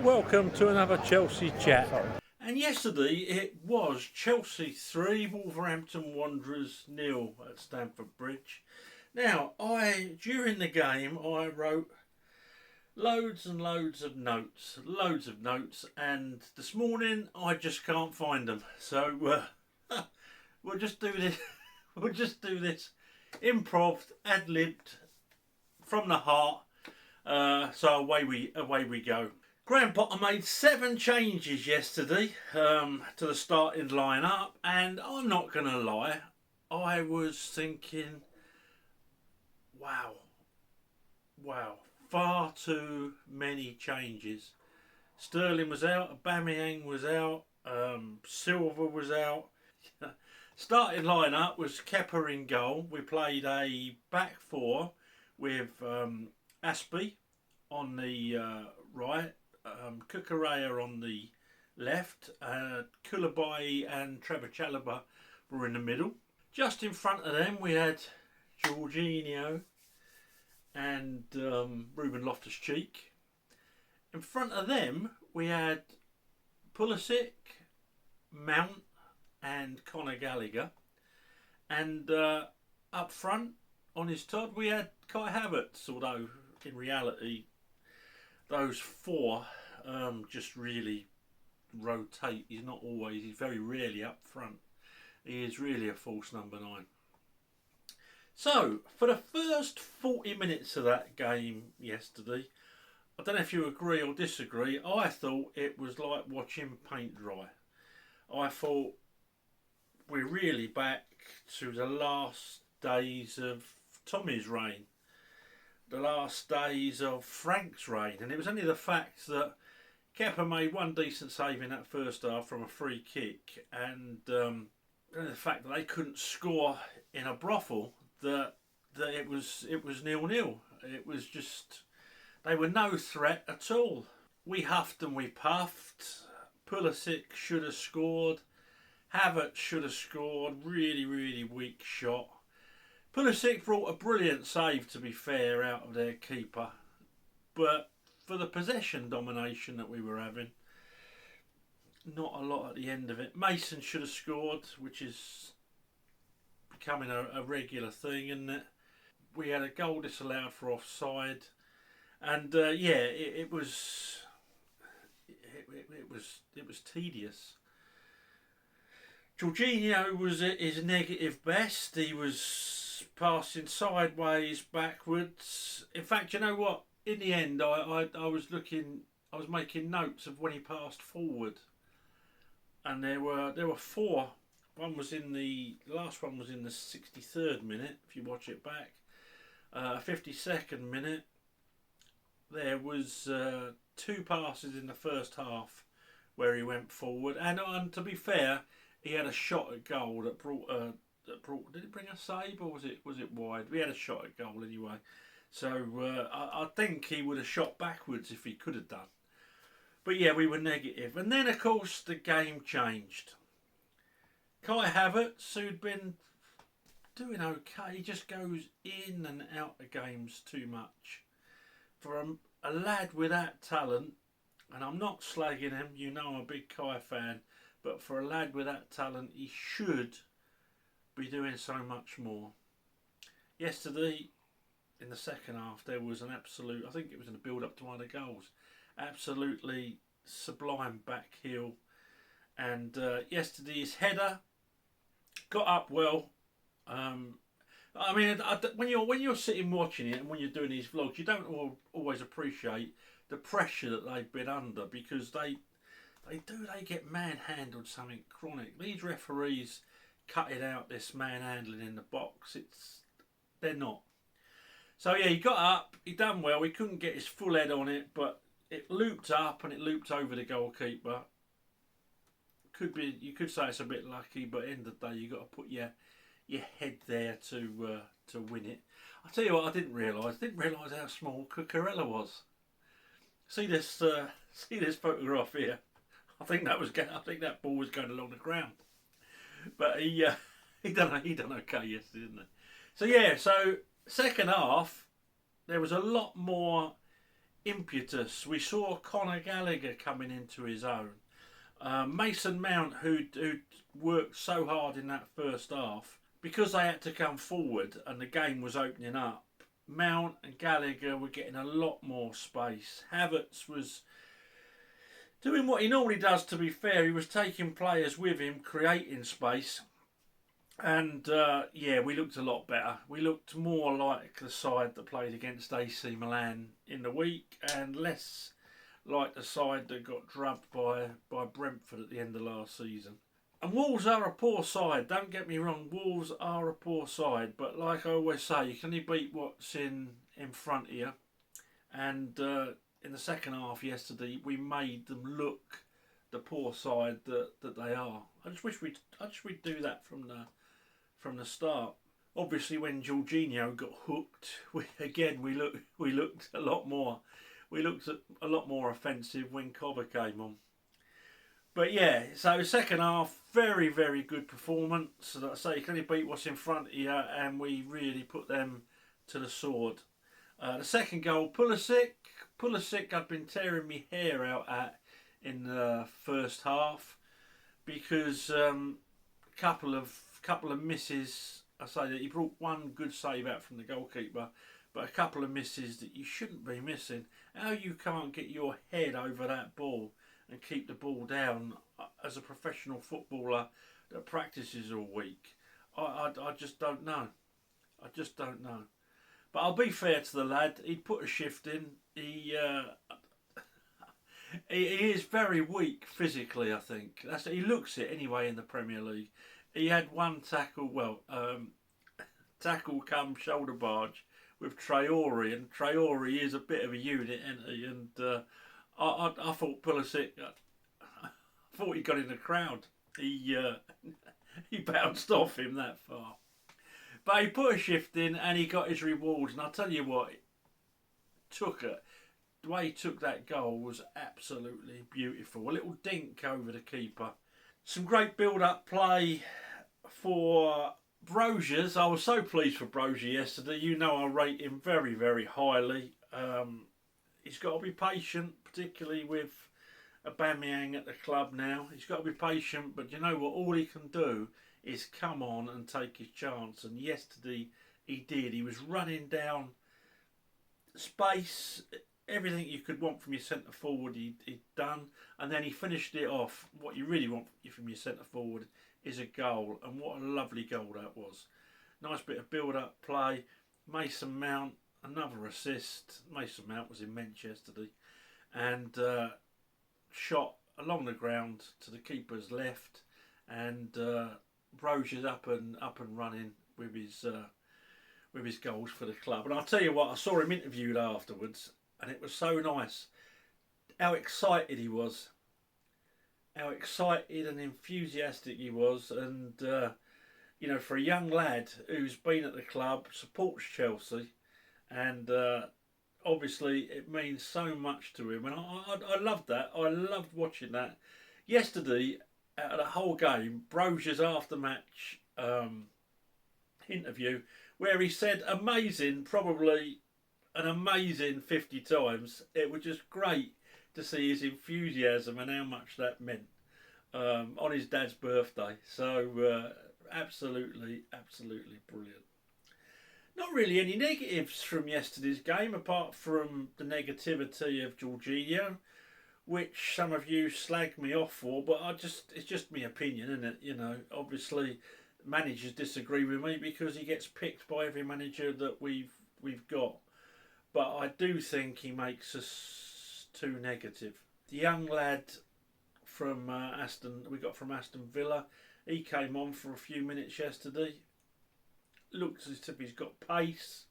Welcome to another Chelsea chat. And yesterday it was Chelsea 3, Wolverhampton Wanderers 0 at Stamford Bridge. Now, during the game I wrote loads and loads of notes, and this morning I just can't find them. So we'll just do this. We'll just do this improv, ad-libbed from the heart. So away we go. Graham Potter made 7 changes yesterday to the starting lineup, and I'm not going to lie, I was thinking, wow, far too many changes. Sterling was out, Aubameyang was out, Silva was out. Starting lineup was Kepa in goal. We played a back four with Aspie on the right, Cucurella on the left, Koulibaly and Trevor Chalobah were in the middle. Just in front of them we had Jorginho and Ruben Loftus-Cheek. In front of them we had Pulisic, Mount and Conor Gallagher. And up front on his Todd we had Kai Havertz, although in reality those four just really rotate. He's very rarely up front. He is really a false number 9. So, for the first 40 minutes of that game yesterday, I don't know if you agree or disagree, I thought it was like watching paint dry. I thought we're really back to the last days of Tommy's reign. The last days of Frank's reign, and it was only the fact that Kepa made one decent save in that first half from a free kick, and the fact that they couldn't score in a brothel, that it was 0-0. It was just, they were no threat at all. We huffed and we puffed. Pulisic should have scored. Havertz should have scored. Really weak shot. Pulisic brought a brilliant save, to be fair, out of their keeper. But for the possession domination that we were having, not a lot at the end of it. Mason should have scored, which is becoming a regular thing, isn't it? We had a goal disallowed for offside. And it was tedious. Jorginho was at his negative best. He was passing sideways, backwards. In fact, you know what? In the end, I was making notes of when he passed forward, and there were 4. The last one was in the 63rd minute. If you watch it back, 52nd minute. There was 2 passes in the first half where he went forward, and to be fair, he had a shot at goal that brought. Did it bring a save, or was it wide? We had a shot at goal anyway. So I think he would have shot backwards if he could have done. But yeah, we were negative. And then of course the game changed. Kai Havertz, who'd been doing okay, he just goes in and out of games too much. For a lad with that talent, and I'm not slagging him, you know I'm a big Kai fan, but for a lad with that talent, he should be doing so much more. Yesterday, in the second half, there was an absolute, I think it was in the build-up to one of the goals, absolutely sublime back heel. And yesterday's header got up well. I mean, when you're sitting watching it and when you're doing these vlogs, you don't always appreciate the pressure that they've been under, because they get manhandled something chronic. These referees cutting out this manhandling in the box, they're not. So yeah, he got up, he done well. He couldn't get his full head on it, but it looped up and it looped over the goalkeeper. You could say it's a bit lucky, but at the end of the day, you got to put your head there to win it. I tell you what, I didn't realise how small Cucurella was. See this photograph here. I think that ball was going along the ground, but He done okay yesterday, didn't he? So yeah, so second half there was a lot more impetus. We saw Conor Gallagher coming into his own. Mason Mount, who worked so hard in that first half, because they had to come forward and the game was opening up. Mount and Gallagher were getting a lot more space. Havertz was doing what he normally does, to be fair. He was taking players with him, creating space. And yeah, we looked a lot better. We looked more like the side that played against AC Milan in the week, and less like the side that got drubbed by Brentford at the end of last season. And Wolves are a poor side, don't get me wrong, Wolves are a poor side, but like I always say, you can only beat what's in front of you. And in the second half yesterday, we made them look the poor side that they are. I just wish we'd do that from the start. Obviously, when Jorginho got hooked, we looked a lot more. We looked a lot more offensive when Cover came on. But yeah, so second half, very, very good performance. So like I say, you can only beat what's in front of you, and we really put them to the sword. The second goal, Pulisic. I'd been tearing my hair out at in the first half because couple of misses. I say that he brought one good save out from the goalkeeper, but a couple of misses that you shouldn't be missing. How you can't get your head over that ball and keep the ball down as a professional footballer that practices all week, I just don't know. I just don't know. But I'll be fair to the lad. He put a shift in. He is very weak physically, I think. He looks it anyway in the Premier League. He had one tackle, tackle come shoulder barge with Traore, and Traore is a bit of a unit, isn't he? And I thought Pulisic, I thought he got in the crowd. He bounced off him that far. But he put a shift in and he got his rewards. And I'll tell you what, the way he took that goal was absolutely beautiful. A little dink over the keeper. Some great build-up play for Broja's. I was so pleased for Broja yesterday. You know I rate him very, very highly. He's got to be patient, particularly with Aubameyang at the club now. He's got to be patient, but you know what? All he can do is come on and take his chance. And yesterday he did. He was running down space, everything you could want from your centre forward he'd done, and then he finished it off. What you really want from your centre forward is a goal, and what a lovely goal that was. Nice bit of build-up play. Mason Mount, another assist. Mason Mount was immense yesterday, and shot along the ground to the keeper's left, and Broja's up and running with his goals for the club. And I'll tell you what, I saw him interviewed afterwards, and it was so nice how excited he was, how excited and enthusiastic he was. And you know, for a young lad who's been at the club, supports Chelsea, and obviously it means so much to him. And I loved that. I loved watching that. Yesterday, out of the whole game, Broja's after-match interview, where he said amazing, probably an amazing 50 times. It was just great to see his enthusiasm and how much that meant on his dad's birthday. So absolutely brilliant. Not really any negatives from yesterday's game, apart from the negativity of Jorginho, which some of you slagged me off for, but it's just my opinion, isn't it? You know, obviously managers disagree with me because he gets picked by every manager that we've got. But I do think he makes us too negative. The young lad from Aston Villa, he came on for a few minutes yesterday. Looks as if he's got pace.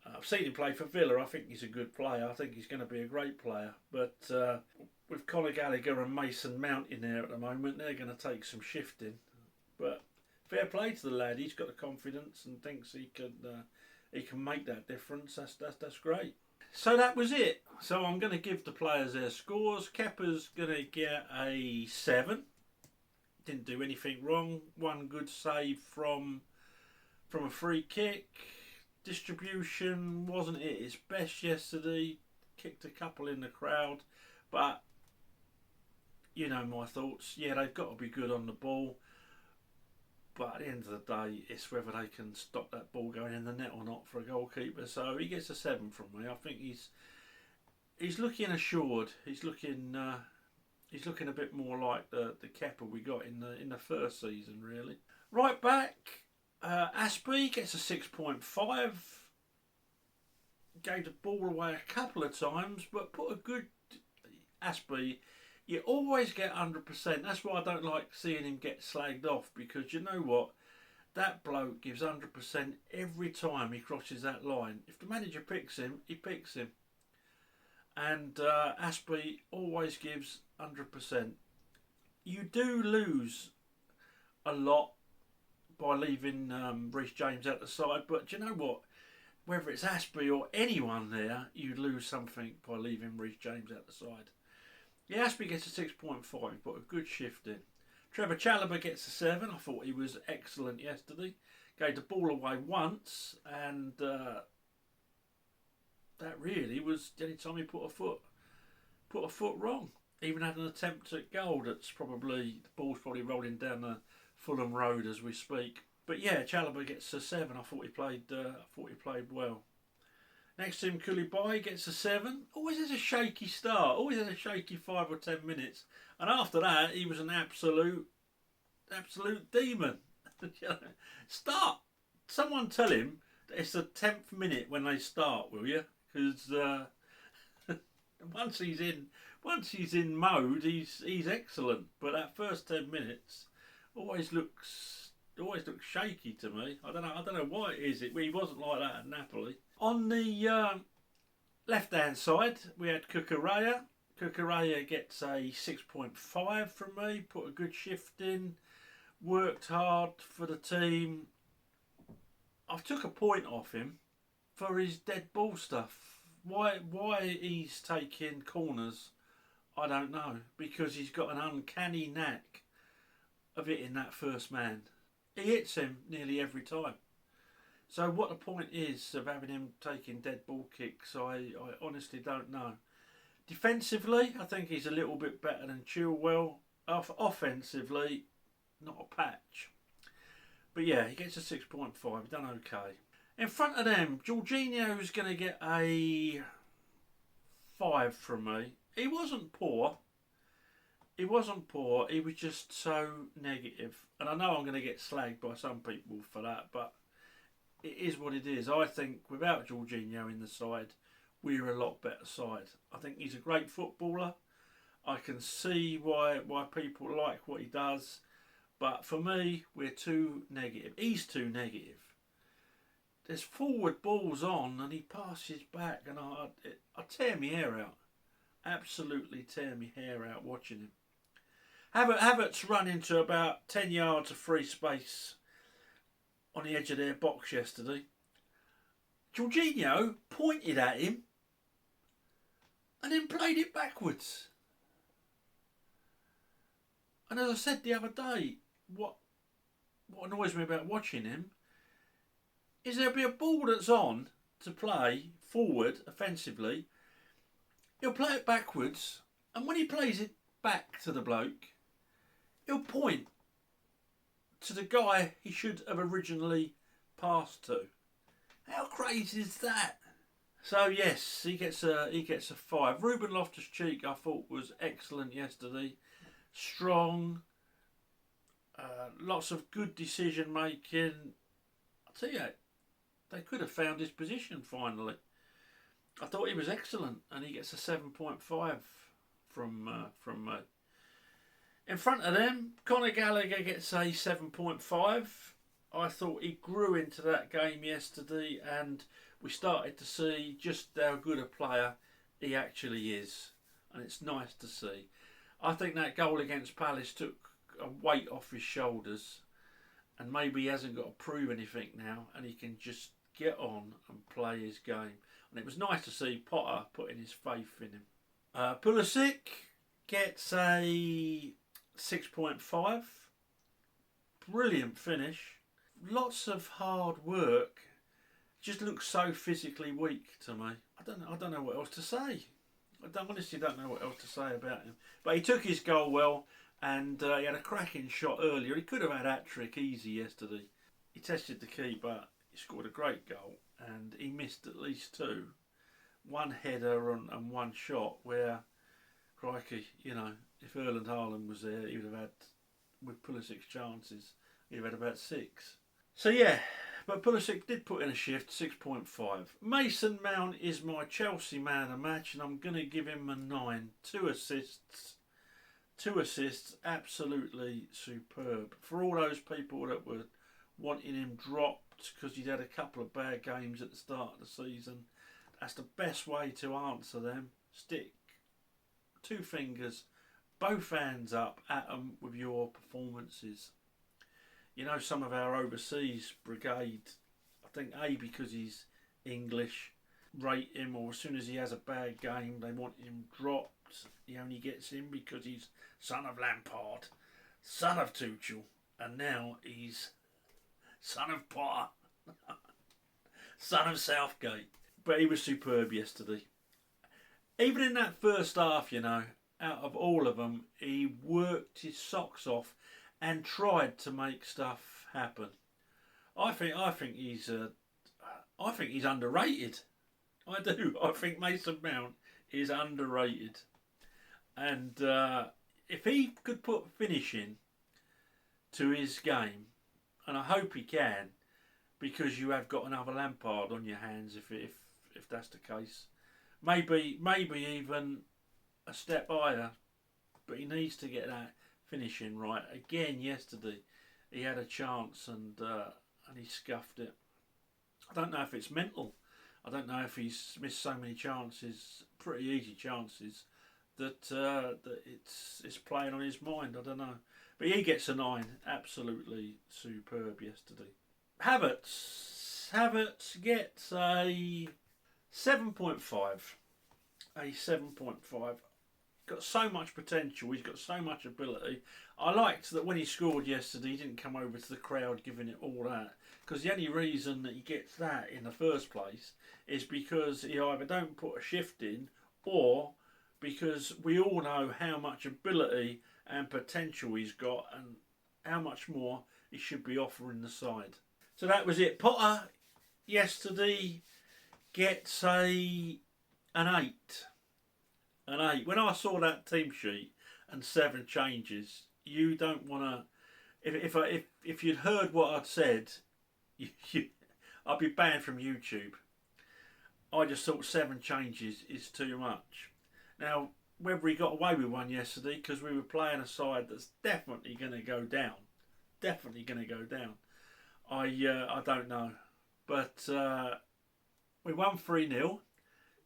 I've seen him play for Villa. I think he's a good player. I think he's going to be a great player. But with Conor Gallagher and Mason Mount in there at the moment, they're going to take some shifting. But fair play to the lad. He's got the confidence and thinks he can make that difference. That's great. So that was it. So I'm going to give the players their scores. Kepa's going to get a 7. Didn't do anything wrong. One good save from a free kick. Distribution wasn't at its best yesterday. Kicked a couple in the crowd, but you know my thoughts. Yeah, they've got to be good on the ball, but at the end of the day, it's whether they can stop that ball going in the net or not for a goalkeeper. So he gets a 7 from me. I think he's looking assured. He's looking a bit more like the Kepa we got in the first season, really. Right back, Aspie gets a 6.5. Gave the ball away a couple of times, but put a good Aspie. You always get 100%. That's why I don't like seeing him get slagged off, because you know what? That bloke gives 100% every time he crosses that line. If the manager picks him, he picks him. And Aspie always gives 100%. You do lose a lot by leaving Reece James out the side, but do you know what? Whether it's Aspie or anyone there, you lose something by leaving Reece James out the side. Yeah, Aspie gets a 6.5, but a good shift in. Trevor Chalobah gets a 7. I thought he was excellent yesterday. Gave the ball away once, and that really was the only time he put a foot wrong. Even had an attempt at goal the ball's probably rolling down the Fulham Road as we speak. But yeah, Chalobah gets a 7. I thought he played well. Next to him, Koulibaly gets a 7. Always has a shaky start. Always has a shaky 5 or 10 minutes. And after that, he was an absolute demon. Start. Someone tell him that it's the 10th minute when they start, will you? Because once he's in mode, he's excellent. But that first 10 minutes always looks shaky to me. I don't know why it is. He wasn't like that at Napoli. On the left-hand side, we had Cucurella. Cucurella gets a 6.5 from me. Put a good shift in. Worked hard for the team. I've took a point off him for his dead ball stuff. Why he's taking corners, I don't know. Because he's got an uncanny knack of hitting that first man. He hits him nearly every time. So what the point is of having him taking dead ball kicks, I honestly don't know. Defensively, I think he's a little bit better than Chilwell. Offensively, not a patch. But yeah, he gets a 6.5. Done okay. In front of them, Jorginho's going to get a 5 from me. He wasn't poor. He was just so negative. And I know I'm going to get slagged by some people for that, but it is what it is. I think without Jorginho in the side, we're a lot better side. I think he's a great footballer. I can see why people like what he does. But for me, we're too negative. He's too negative. There's forward balls on and he passes back and I tear my hair out. Absolutely tear my hair out watching him. Havertz run into about 10 yards of free space on the edge of their box yesterday. Jorginho pointed at him and then played it backwards. And as I said the other day, what annoys me about watching him is there'll be a ball that's on to play forward offensively. He'll play it backwards, and when he plays it back to the bloke, he'll point to the guy he should have originally passed to. How crazy is that? So yes, he gets a 5. Ruben Loftus-Cheek I thought was excellent yesterday. Strong, lots of good decision making. I'll tell you, they could have found his position finally. I thought he was excellent, and he gets a 7.5 from me. In front of them, Conor Gallagher gets a 7.5. I thought he grew into that game yesterday, and we started to see just how good a player he actually is, and it's nice to see. I think that goal against Palace took a weight off his shoulders, and maybe he hasn't got to prove anything now, and he can just get on and play his game. And it was nice to see Potter putting his faith in him. Pulisic gets a 6.5. brilliant finish. Lots of hard work. Just looks so physically weak to me. I don't know what else to say. Honestly don't know what else to say about him. But he took his goal well, and he had a cracking shot earlier. He could have had hat-trick easy yesterday. He tested the keeper. He scored a great goal, and he missed at least two. One header and one shot where, crikey, if Erland Haaland was there, he would have had, with Pulisic's chances, he'd have had about 6. So yeah, but Pulisic did put in a shift, 6.5. Mason Mount is my Chelsea man of the match, and I'm going to give him a 9. 2 assists. 2 assists, absolutely superb. For all those people that were wanting him dropped because he'd had a couple of bad games at the start of the season, that's the best way to answer them. Stick 2 fingers, both hands up at them with your performances. Some of our overseas brigade, I think because he's English, rate him, or as soon as he has a bad game they want him dropped. He only gets in because he's son of Lampard, son of Tuchel, and now he's son of Potter, son of Southgate. But he was superb yesterday. Even in that first half, out of all of them, he worked his socks off and tried to make stuff happen. I think he's underrated. I do. I think Mason Mount is underrated. And if he could put finishing to his game, and I hope he can, because you have got another Lampard on your hands if that's the case. Maybe even a step higher, but he needs to get that finishing right. Again, yesterday he had a chance and he scuffed it. I don't know if it's mental. I don't know if he's missed so many chances, pretty easy chances, that it's playing on his mind. I don't know. But he gets a 9. Absolutely superb yesterday. Havertz gets a 7.5. A 7.5. Got so much potential. He's got so much ability. I liked that when he scored yesterday, he didn't come over to the crowd giving it all that. Because the only reason that he gets that in the first place is because he either don't put a shift in, or because we all know how much ability and potential he's got and how much more he should be offering the side. So that was it. Potter yesterday gets an 8. An 8. When I saw that team sheet and 7 changes, you don't want to. If you'd heard what I'd said, I'd be banned from YouTube. I just thought 7 changes is too much. Now, whether he got away with one yesterday, because we were playing a side that's definitely going to go down. Definitely going to go down. I don't know. But we won 3-0.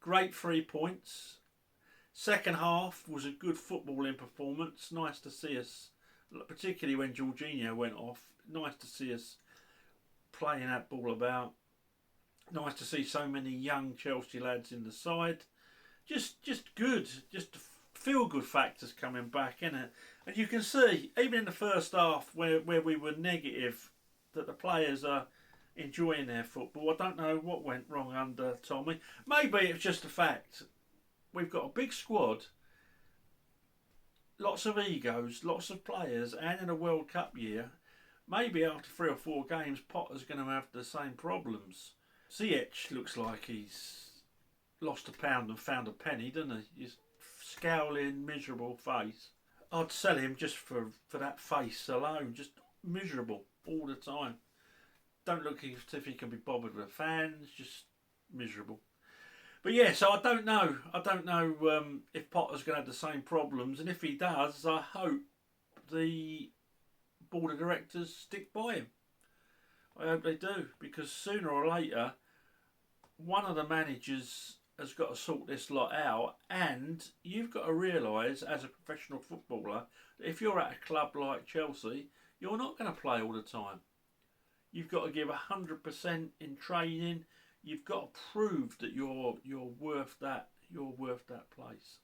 Great 3 points. Second half was a good footballing performance. Nice to see us, particularly when Jorginho went off. Nice to see us playing that ball about. Nice to see so many young Chelsea lads in the side. Just good. Just feel-good factors coming back, innit? And you can see, even in the first half, where we were negative, that the players are enjoying their football. I don't know what went wrong under Tommy. Maybe it's just a fact. We've got a big squad, lots of egos, lots of players, and in a World Cup year, maybe after 3 or 4 games, Potter's going to have the same problems. Ziyech looks like he's lost a pound and found a penny, doesn't he? His scowling, miserable face. I'd sell him just for that face alone, just miserable all the time. Don't look as if he can be bothered with fans, just miserable. But yeah, so I don't know. If Potter's going to have the same problems, and if he does, I hope the board of directors stick by him. I hope they do, because sooner or later, one of the managers has got to sort this lot out, and you've got to realise, as a professional footballer, that if you're at a club like Chelsea, you're not going to play all the time. You've got to give 100% in training. You've got to prove that you're worth that. You're worth that place.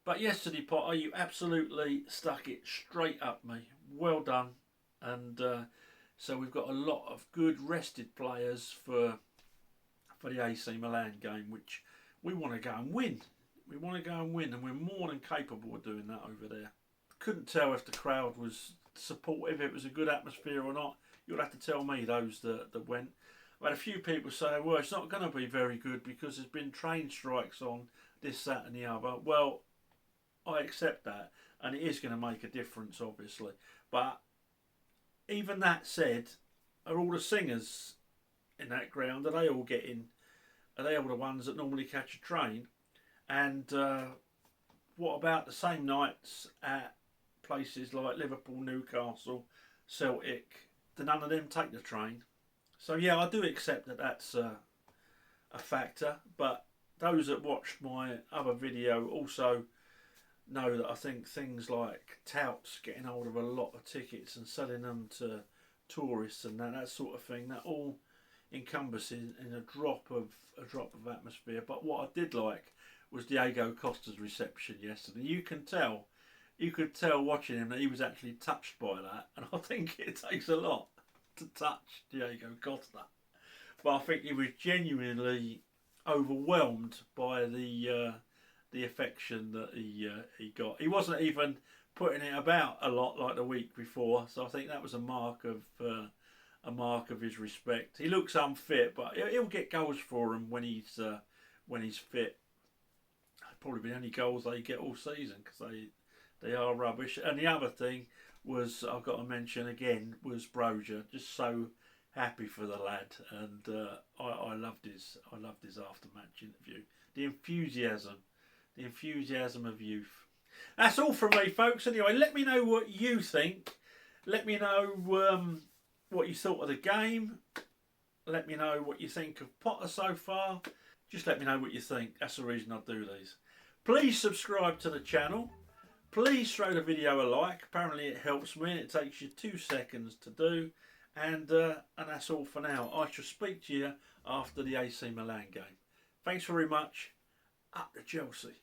But yesterday, Potter, you absolutely stuck it straight up me. Well done, and so we've got a lot of good rested players for the AC Milan game, which we want to go and win. We want to go and win, and we're more than capable of doing that over there. Couldn't tell if the crowd was supportive, if it was a good atmosphere or not. You'll have to tell me, those that went. I had a few people say, well, it's not going to be very good because there's been train strikes on this, that and the other. Well, I accept that, and it is going to make a difference, obviously. But even that said, are all the singers in that ground, are they all getting, are they all the ones that normally catch a train? And what about the same nights at places like Liverpool, Newcastle, Celtic? Do none of them take the train? So yeah, I do accept that that's a factor, but those that watched my other video also know that I think things like touts getting hold of a lot of tickets and selling them to tourists and that sort of thing, that all encompasses in a drop of atmosphere. But what I did like was Diego Costa's reception yesterday. You could tell watching him that he was actually touched by that, and I think it takes a lot to touch Diego Costa. But I think he was genuinely overwhelmed by the affection that he got. He wasn't even putting it about a lot like the week before, so I think that was a mark of his respect. He looks unfit, but he'll get goals for him when he's fit. Probably the only goals they get all season, because they are rubbish. And the other thing was, I've got to mention again, was Broja. Just so happy for the lad, and I loved his after match interview. The enthusiasm of youth. That's all from me, folks. Anyway, let me know what you think. Let me know what you thought of the game. Let me know what you think of Potter so far. Just let me know what you think. That's the reason I do these. Please subscribe to the channel. Please throw the video a like. Apparently it helps me, and it takes you 2 seconds to do. And that's all for now. I shall speak to you after the AC Milan game. Thanks very much. Up to Chelsea.